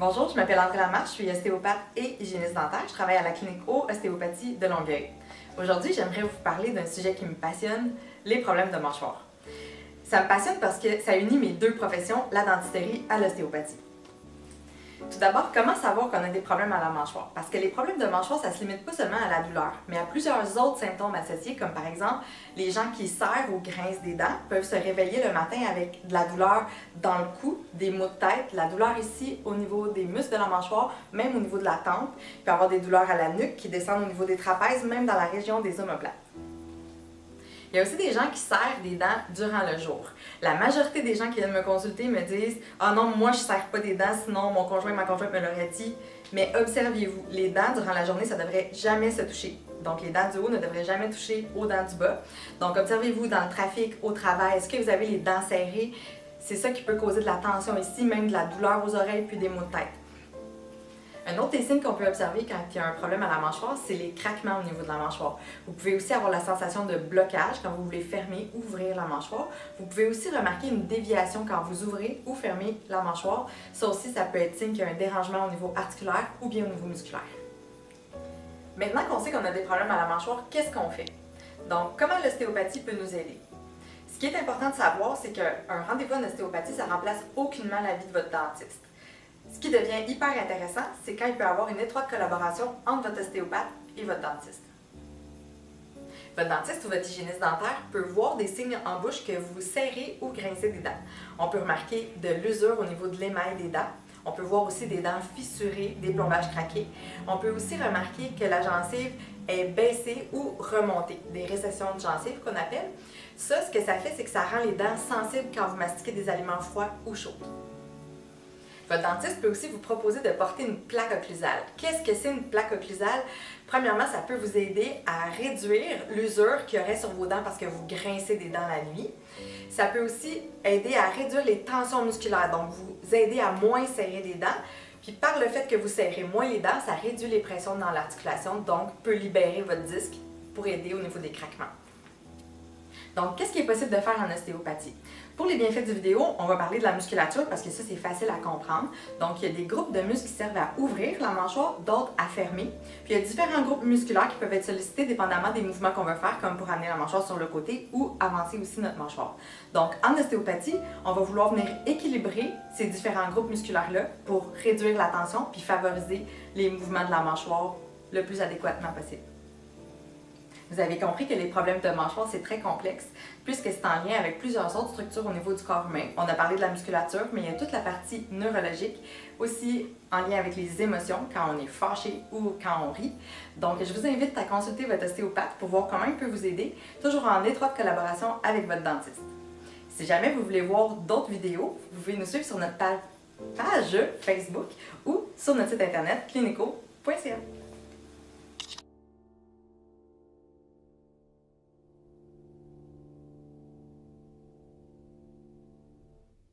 Bonjour, je m'appelle André Lamarche, je suis ostéopathe et hygiéniste dentaire. Je travaille à la clinique Ostéopathie de Longueuil. Aujourd'hui, j'aimerais vous parler d'un sujet qui me passionne, les problèmes de mâchoire. Ça me passionne parce que ça unit mes deux professions, la dentisterie à l'ostéopathie. Tout d'abord, comment savoir qu'on a des problèmes à la mâchoire? Parce que les problèmes de mâchoire, ça ne se limite pas seulement à la douleur, mais à plusieurs autres symptômes associés, comme par exemple, les gens qui serrent ou grincent des dents peuvent se réveiller le matin avec de la douleur dans le cou, des maux de tête, la douleur ici au niveau des muscles de la mâchoire, même au niveau de la tempe. Il peut y avoir des douleurs à la nuque qui descendent au niveau des trapèzes, même dans la région des omoplates. Il y a aussi des gens qui serrent des dents durant le jour. La majorité des gens qui viennent me consulter me disent « Ah non, moi je ne serre pas des dents, sinon mon conjoint, ma conjointe me l'aurait dit. » Mais observez-vous, les dents durant la journée, ça ne devrait jamais se toucher. Donc les dents du haut ne devraient jamais toucher aux dents du bas. Donc observez-vous dans le trafic, au travail, est-ce que vous avez les dents serrées? C'est ça qui peut causer de la tension ici, même de la douleur aux oreilles puis des maux de tête. Un autre des signes qu'on peut observer quand il y a un problème à la mâchoire, c'est les craquements au niveau de la mâchoire. Vous pouvez aussi avoir la sensation de blocage quand vous voulez fermer ou ouvrir la mâchoire. Vous pouvez aussi remarquer une déviation quand vous ouvrez ou fermez la mâchoire. Ça aussi, ça peut être signe qu'il y a un dérangement au niveau articulaire ou bien au niveau musculaire. Maintenant qu'on sait qu'on a des problèmes à la mâchoire, qu'est-ce qu'on fait? Donc, comment l'ostéopathie peut nous aider? Ce qui est important de savoir, c'est qu'un rendez-vous en ostéopathie, ça ne remplace aucunement l'avis de votre dentiste. Ce qui devient hyper intéressant, c'est quand il peut y avoir une étroite collaboration entre votre ostéopathe et votre dentiste. Votre dentiste ou votre hygiéniste dentaire peut voir des signes en bouche que vous serrez ou grincez des dents. On peut remarquer de l'usure au niveau de l'émail des dents. On peut voir aussi des dents fissurées, des plombages craqués. On peut aussi remarquer que la gencive est baissée ou remontée, des récessions de gencive qu'on appelle. Ça, ce que ça fait, c'est que ça rend les dents sensibles quand vous mastiquez des aliments froids ou chauds. Votre dentiste peut aussi vous proposer de porter une plaque occlusale. Qu'est-ce que c'est une plaque occlusale? Premièrement, ça peut vous aider à réduire l'usure qu'il y aurait sur vos dents parce que vous grincez des dents la nuit. Ça peut aussi aider à réduire les tensions musculaires, donc vous aider à moins serrer les dents. Puis par le fait que vous serrez moins les dents, ça réduit les pressions dans l'articulation, donc peut libérer votre disque pour aider au niveau des craquements. Donc, qu'est-ce qui est possible de faire en ostéopathie? Pour les bienfaits du vidéo, on va parler de la musculature parce que ça, c'est facile à comprendre. Donc, il y a des groupes de muscles qui servent à ouvrir la mâchoire, d'autres à fermer. Puis, il y a différents groupes musculaires qui peuvent être sollicités dépendamment des mouvements qu'on veut faire, comme pour amener la mâchoire sur le côté ou avancer aussi notre mâchoire. Donc, en ostéopathie, on va vouloir venir équilibrer ces différents groupes musculaires-là pour réduire la tension puis favoriser les mouvements de la mâchoire le plus adéquatement possible. Vous avez compris que les problèmes de mâchoire, c'est très complexe, puisque c'est en lien avec plusieurs autres structures au niveau du corps humain. On a parlé de la musculature, mais il y a toute la partie neurologique, aussi en lien avec les émotions, quand on est fâché ou quand on rit. Donc, je vous invite à consulter votre ostéopathe pour voir comment il peut vous aider, toujours en étroite collaboration avec votre dentiste. Si jamais vous voulez voir d'autres vidéos, vous pouvez nous suivre sur notre page Facebook ou sur notre site internet clinico.ca.